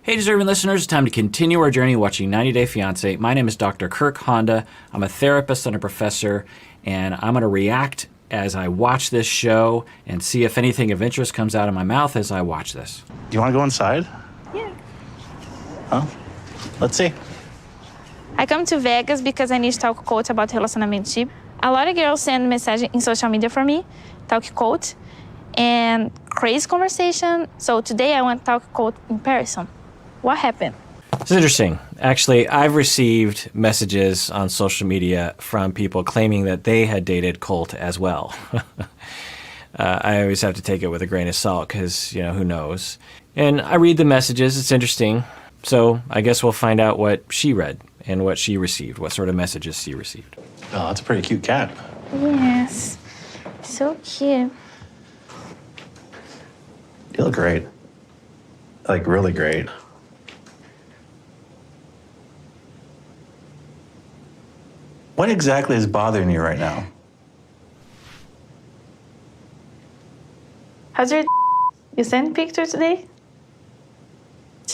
Hey deserving listeners, it's time to continue our journey watching 90 Day Fiancé. My name is Dr. Kirk Honda. I'm a therapist and a professor, and I'm going to react as I watch this show and see if anything of interest comes out of my mouth as I watch this. Do you want to go inside? Yeah. Huh? Let's see. I come to Vegas because I need to talk Colt about relacionamento. A lot of girls send message in social media for me, talk Colt, and crazy conversation. So today I want to talk Colt in person. What happened? It's interesting. Actually, I've received messages on social media from people claiming that they had dated Colt as well. I always have to take it with a grain of salt because, you know, who knows. And I read the messages. It's interesting. So I guess we'll find out what she read and what she received, what sort of messages she received. Oh, that's a pretty cute cat. Yes, so cute. You look great. Like, really great. What exactly is bothering you right now? How's your You sent picture today?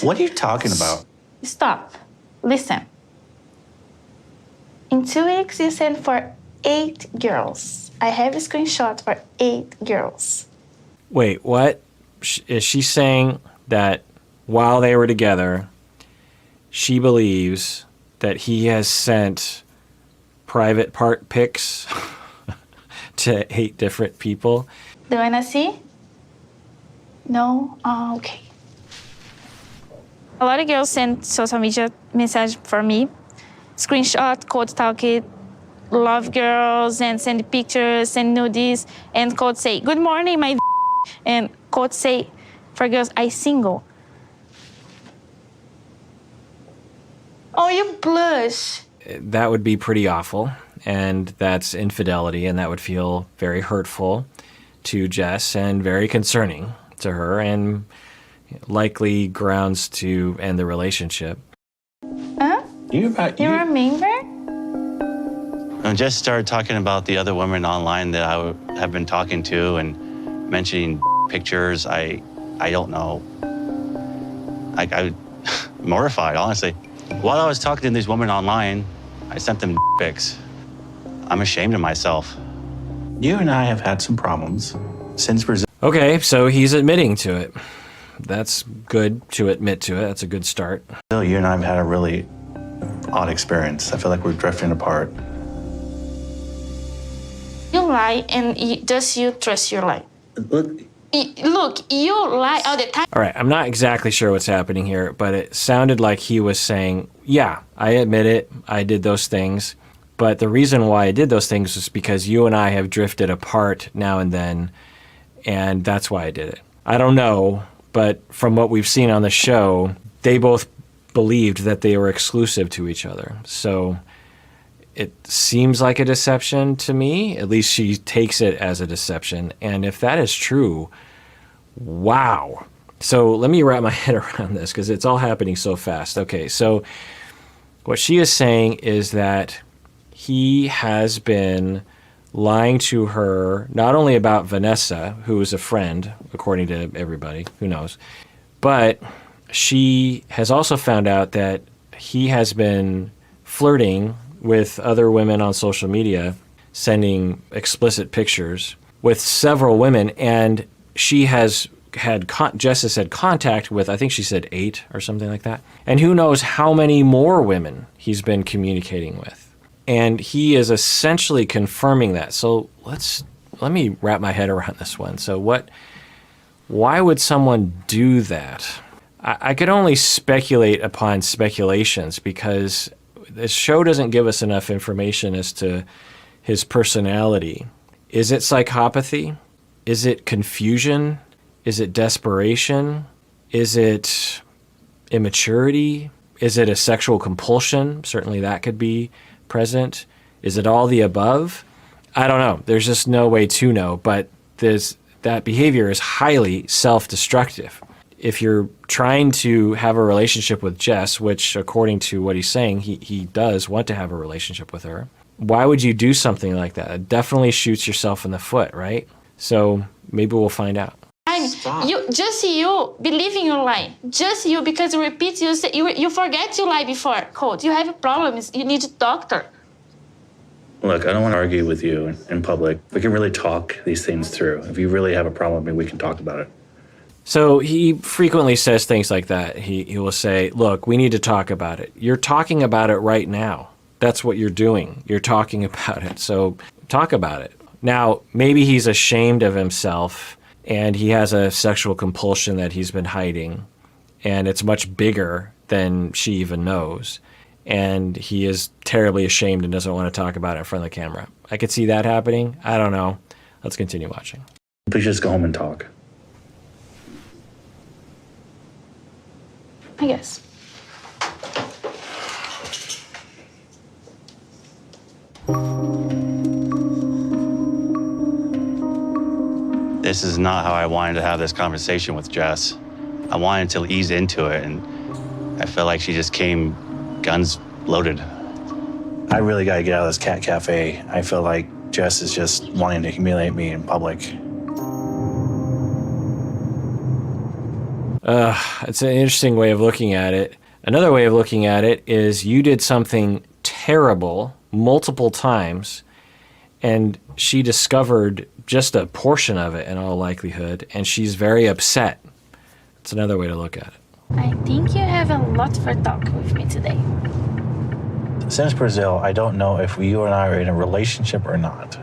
What are you talking about? Stop. Listen. In 2 weeks, you sent for 8 girls. I have a screenshot for 8 girls. Wait, what? Is she saying that while they were together, she believes that he has sent private part pics to 8 different people? Do you wanna see? No? Oh, okay. A lot of girls send social media message for me. Screenshot, Colt talking, love girls, and send pictures, send nudes, and Colt say, good morning, my and Colt say, for girls, I single. Oh, you blush. That would be pretty awful, and that's infidelity, and that would feel very hurtful to Jess and very concerning to her, and likely grounds to end the relationship. Huh? You remember? I just started talking about the other women online that I have been talking to and mentioning pictures. I don't know. I'm mortified, honestly. While I was talking to these women online, I sent them pics. I'm ashamed of myself. You and I have had some problems since Brazil. Okay, so he's admitting to it. That's good to admit to it. That's a good start. You and I have had a really odd experience. I feel like we're drifting apart. You lie, and you trust your lie. Look. Look, you lie all the time. All right, I'm not exactly sure what's happening here, but it sounded like he was saying, yeah, I admit it, I did those things, but the reason why I did those things was because you and I have drifted apart now and then, and that's why I did it. I don't know, but from what we've seen on the show, they both believed that they were exclusive to each other. So it seems like a deception to me. At least she takes it as a deception. And if that is true, wow. So let me wrap my head around this because it's all happening so fast. Okay, so what she is saying is that he has been lying to her, not only about Vanessa, who is a friend, according to everybody, who knows, but she has also found out that he has been flirting with other women on social media, sending explicit pictures with several women, and she has Jess has had contact with, I think she said 8 or something like that, and who knows how many more women he's been communicating with. And he is essentially confirming that. So let me wrap my head around this one. So why would someone do that? I could only speculate upon speculations because the show doesn't give us enough information as to his personality. Is it psychopathy? Is it confusion? Is it desperation? Is it immaturity? Is it a sexual compulsion? Certainly that could be present. Is it all the above? I don't know. There's just no way to know, but that behavior is highly self-destructive. If you're trying to have a relationship with Jess, which according to what he's saying, he does want to have a relationship with her, why would you do something like that? It definitely shoots yourself in the foot, right? So maybe we'll find out. I lying. Stop. You believing you're lying. Just you, because you repeat, you forget you lied before. Colt, you have problems. You need a doctor. Look, I don't want to argue with you in public. We can really talk these things through. If you really have a problem with me, we can talk about it. So he frequently says things like that. He will say, look, we need to talk about it. You're talking about it right now. That's what you're doing. You're talking about it. So talk about it. Now, maybe he's ashamed of himself and he has a sexual compulsion that he's been hiding, and it's much bigger than she even knows. And he is terribly ashamed and doesn't want to talk about it in front of the camera. I could see that happening. I don't know. Let's continue watching. Please just go home and talk. I guess. This is not how I wanted to have this conversation with Jess. I wanted to ease into it, and I felt like she just came guns loaded. I really got to get out of this cat cafe. I feel like Jess is just wanting to humiliate me in public. It's an interesting way of looking at it. Another way of looking at it is you did something terrible multiple times, and she discovered just a portion of it in all likelihood, and she's very upset. It's another way to look at it. I think you have a lot for talk with me today. Since Brazil, I don't know if you and I are in a relationship or not.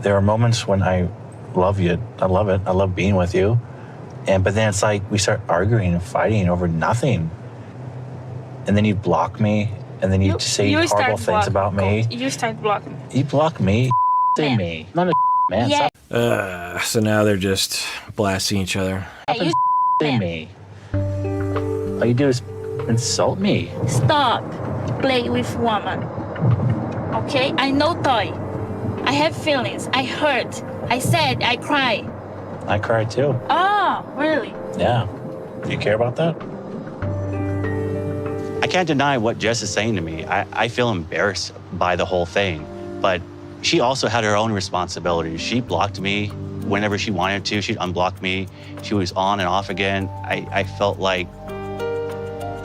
There are moments when I love you. I love it. I love being with you. But then it's like we start arguing and fighting over nothing. And then you block me, and then you say horrible things about me. You start blocking me. You block me, say me. Not a man. Yeah. Stop So now they're just blasting each other. You saying me. All you do is insult me. stop play with woman. Okay? I know toy. I have feelings. I hurt. I said I cry. I cry too. Oh, really? Yeah. Do you care about that? I can't deny what Jess is saying to me. I feel embarrassed by the whole thing, but she also had her own responsibilities. She blocked me whenever she wanted to. She'd unblock me. She was on and off again. I felt like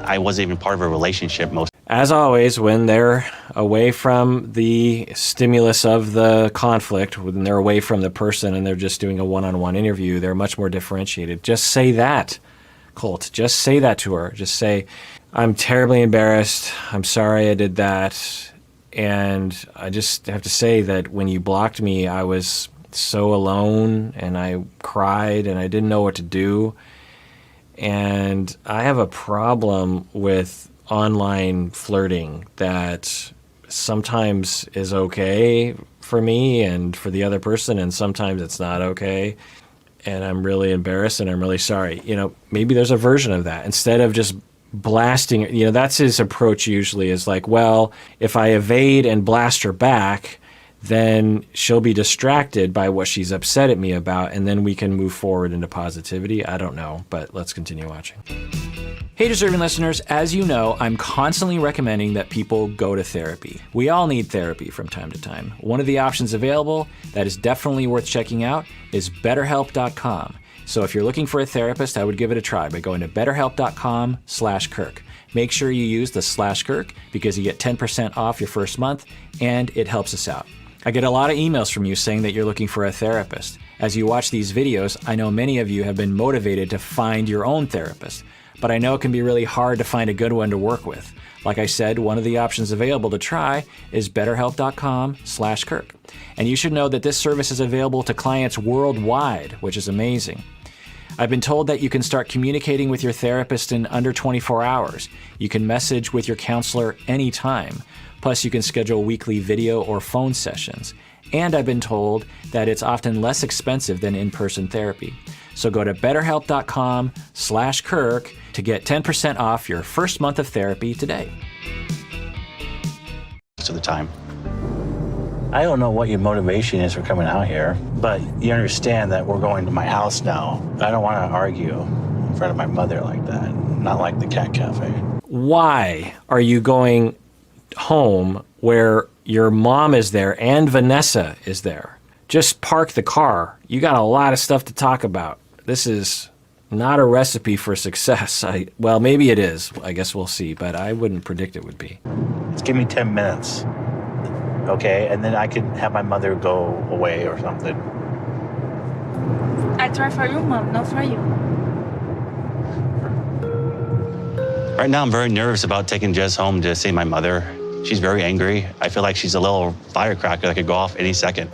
I wasn't even part of a relationship most. As always, when they're away from the stimulus of the conflict, when they're away from the person and they're just doing a one-on-one interview, they're much more differentiated. Just say that, Colt. Just say that to her. Just say, I'm terribly embarrassed. I'm sorry I did that. And I just have to say that when you blocked me, I was so alone and I cried and I didn't know what to do. And I have a problem with online flirting that sometimes is okay for me and for the other person, and sometimes it's not okay. And I'm really embarrassed and I'm really sorry. You know, maybe there's a version of that. Instead of just blasting, you know, that's his approach usually, is like, well, if I evade and blast her back, then she'll be distracted by what she's upset at me about, and then we can move forward into positivity. I don't know, but let's continue watching. Hey, deserving listeners, as you know, I'm constantly recommending that people go to therapy. We all need therapy from time to time. One of the options available that is definitely worth checking out is BetterHelp.com. So if you're looking for a therapist, I would give it a try by going to BetterHelp.com/Kirk. Make sure you use the /Kirk because you get 10% off your first month, and it helps us out. I get a lot of emails from you saying that you're looking for a therapist. As you watch these videos, I know many of you have been motivated to find your own therapist, but I know it can be really hard to find a good one to work with. Like I said, one of the options available to try is BetterHelp.com/Kirk. And you should know that this service is available to clients worldwide, which is amazing. I've been told that you can start communicating with your therapist in under 24 hours. You can message with your counselor anytime. Plus, you can schedule weekly video or phone sessions. And I've been told that it's often less expensive than in-person therapy. So go to BetterHelp.com/Kirk to get 10% off your first month of therapy today. Most of the time. I don't know what your motivation is for coming out here, but you understand that we're going to my house now. I don't want to argue in front of my mother like that, not like the cat cafe. Why are you going home where your mom is there and Vanessa is there? Just park the car. You got a lot of stuff to talk about. this is not a recipe for success. Well, maybe it is. I guess we'll see, but I wouldn't predict it would be. Just give me 10 minutes, okay? And then I can have my mother go away or something. I try for you, Mom, not for you. Right now, I'm very nervous about taking Jess home to see my mother. She's very angry. I feel like she's a little firecracker that could go off any second.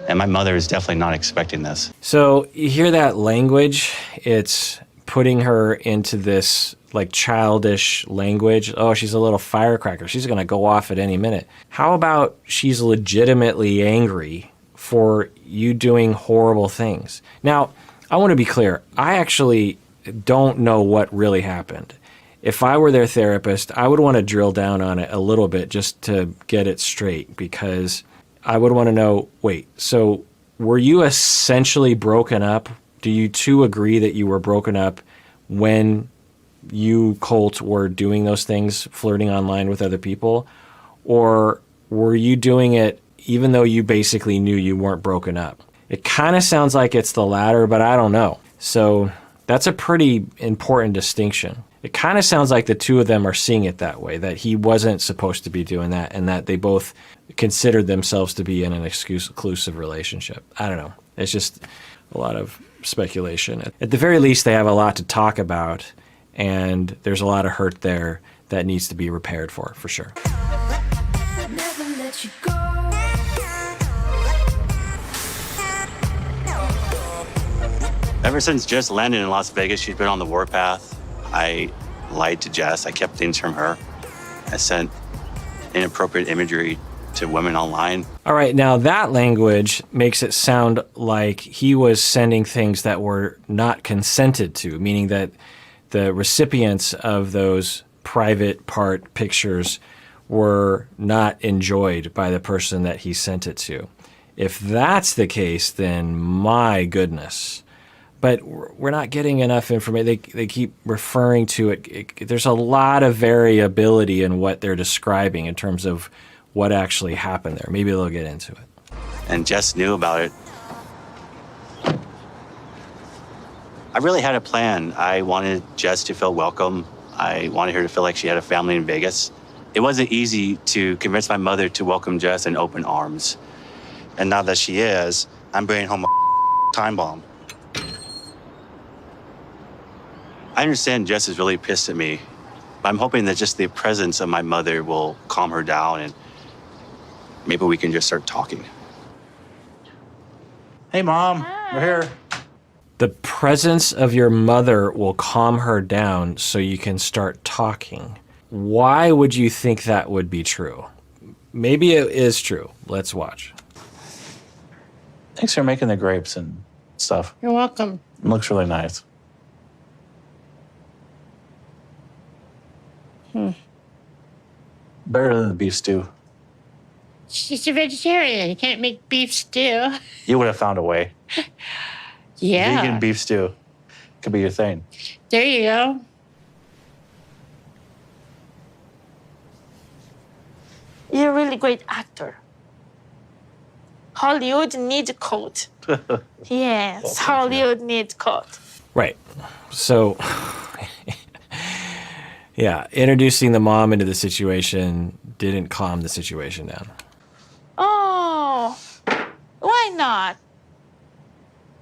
And my mother is definitely not expecting this. So you hear that language? It's putting her into this like childish language. Oh, she's a little firecracker. She's going to go off at any minute. How about she's legitimately angry for you doing horrible things? Now, I want to be clear. I actually don't know what really happened. If I were their therapist, I would want to drill down on it a little bit just to get it straight, because I would want to know, wait, so were you essentially broken up? Do you two agree that you were broken up when you, Colt, were doing those things, flirting online with other people? Or were you doing it even though you basically knew you weren't broken up? It kind of sounds like it's the latter, but I don't know. So that's a pretty important distinction. It kind of sounds like the two of them are seeing it that way, that he wasn't supposed to be doing that, and that they both considered themselves to be in an exclusive relationship. I don't know. It's just a lot of speculation. At the very least, they have a lot to talk about, and there's a lot of hurt there that needs to be repaired for sure. Never let you go. Ever since Jess landed in Las Vegas, she's been on the warpath. I lied to Jess. I kept things from her. I sent inappropriate imagery to women online. All right, now that language makes it sound like he was sending things that were not consented to, meaning that the recipients of those private part pictures were not enjoyed by the person that he sent it to. If that's the case, then my goodness. But we're not getting enough information. They keep referring to it. There's a lot of variability in what they're describing in terms of what actually happened there. Maybe they'll get into it. And Jess knew about it. I really had a plan. I wanted Jess to feel welcome. I wanted her to feel like she had a family in Vegas. It wasn't easy to convince my mother to welcome Jess in open arms. And now that she is, I'm bringing home a time bomb. I understand Jess is really pissed at me, but I'm hoping that just the presence of my mother will calm her down, and maybe we can just start talking. Hey, Mom, we're here. The presence of your mother will calm her down so you can start talking. Why would you think that would be true? Maybe it is true. Let's watch. Thanks for making the grapes and stuff. You're welcome. It looks really nice. Better than the beef stew. She's a vegetarian. You can't make beef stew. You would have found a way. Yeah. Vegan beef stew could be your thing. There you go. You're a really great actor. Hollywood needs Colt. Yes, Hollywood needs Colt. Right. So, yeah, introducing the mom into the situation didn't calm the situation down. Oh, why not?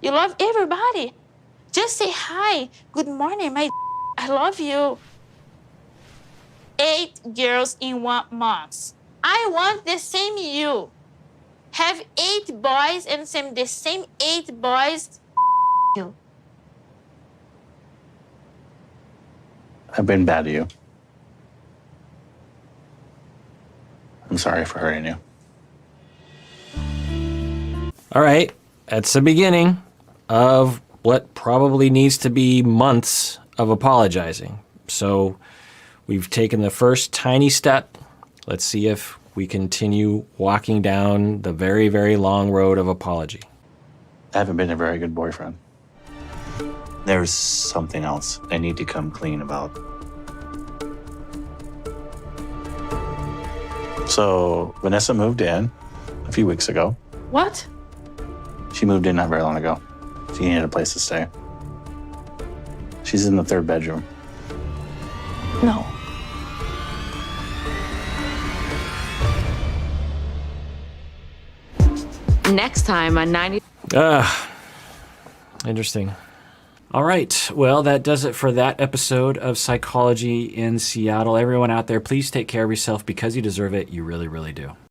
You love everybody. Just say hi. Good morning, my I love you. 8 girls in 1 month. I want the same you. Have 8 boys and send the same 8 boys you. I've been bad to you. I'm sorry for hurting you. All right, that's the beginning of what probably needs to be months of apologizing. So we've taken the first tiny step. Let's see if we continue walking down the very, very long road of apology. I haven't been a very good boyfriend. There's something else I need to come clean about. So Vanessa moved in a few weeks ago. What? She moved in not very long ago. She needed a place to stay. She's in the third bedroom. No. Next time on 90. Interesting. All right. Well, that does it for that episode of Psychology in Seattle. Everyone out there, please take care of yourself because you deserve it. You really, really do.